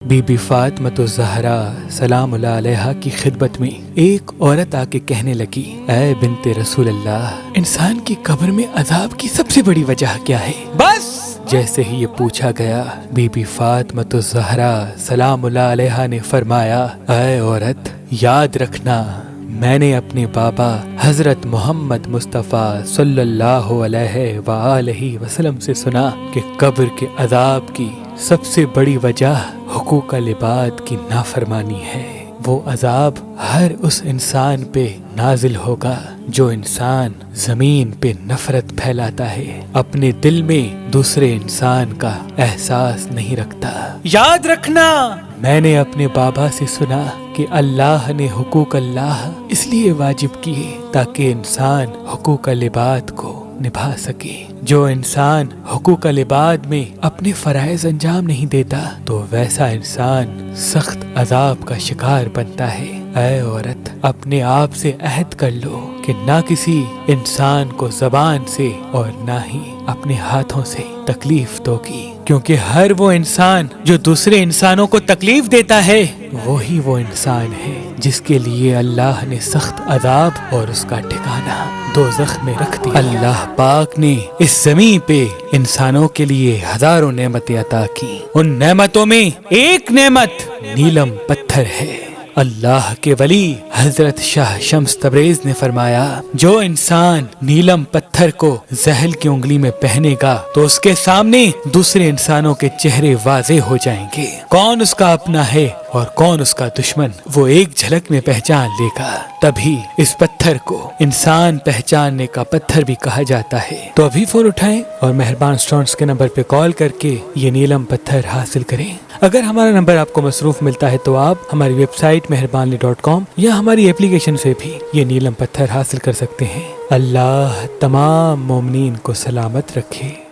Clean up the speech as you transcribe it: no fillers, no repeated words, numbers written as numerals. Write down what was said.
Be be Fatima الزہرا سلام اللہ علیہا کی خدمت میں ایک عورت آ کے کہنے لگی، اے بنت رسول اللہ، انسان کی قبر میں عذاب کی سب سے بڑی وجہ کیا ہے؟ بس جیسے ہی یہ پوچھا گیا، بی بی فاطمۃ الزہرا سلام اللہ علیہا نے فرمایا، اے عورت، یاد رکھنا، میں نے اپنے بابا حضرت محمد مصطفیٰ صلی اللہ علیہ وآلہ وسلم سے سنا کہ قبر کے عذاب کی سب سے بڑی وجہ حقوق العباد کی نافرمانی ہے۔ وہ عذاب ہر اس انسان پہ نازل ہوگا جو انسان زمین پہ نفرت پھیلاتا ہے، اپنے دل میں دوسرے انسان کا احساس نہیں رکھتا۔ یاد رکھنا، میں نے اپنے بابا سے سنا کہ اللہ نے حقوق اللہ اس لیے واجب کیے تاکہ انسان حقوق العباد کو نبھا سکے۔ جو انسان حقوق العباد میں اپنے فرائض انجام نہیں دیتا تو ویسا انسان سخت عذاب کا شکار بنتا ہے۔ اے عورت، اپنے آپ سے عہد کر لو کہ نہ کسی انسان کو زبان سے اور نہ ہی اپنے ہاتھوں سے تکلیف دو گی، کیونکہ ہر وہ انسان جو دوسرے انسانوں کو تکلیف دیتا ہے وہی وہ انسان ہے جس کے لیے اللہ نے سخت عذاب اور اس کا ٹھکانہ دوزخ میں رکھ دیا۔ اللہ پاک نے اس زمین پہ انسانوں کے لیے ہزاروں نعمتیں عطا کی، ان نعمتوں میں ایک نعمت نیلم پتھر ہے۔ اللہ کے ولی حضرت شاہ شمس تبریز نے فرمایا، جو انسان نیلم پتھر کو زحل کی انگلی میں پہنے گا تو اس کے سامنے دوسرے انسانوں کے چہرے واضح ہو جائیں گے، کون اس کا اپنا ہے اور کون اس کا دشمن وہ ایک جھلک میں پہچان لے گا۔ تبھی اس پتھر کو انسان پہچاننے کا پتھر بھی کہا جاتا ہے۔ تو ابھی فون اٹھائیں اور مہربان اسٹوڈنٹس کے نمبر پہ کال کر کے یہ نیلم پتھر حاصل کریں۔ اگر ہمارا نمبر آپ کو مصروف ملتا ہے تو آپ ہماری ویب سائٹ مہربانلی.com یا ہماری ایپلیکیشن سے بھی یہ نیلم پتھر حاصل کر سکتے ہیں۔ اللہ تمام مومنین کو سلامت رکھے۔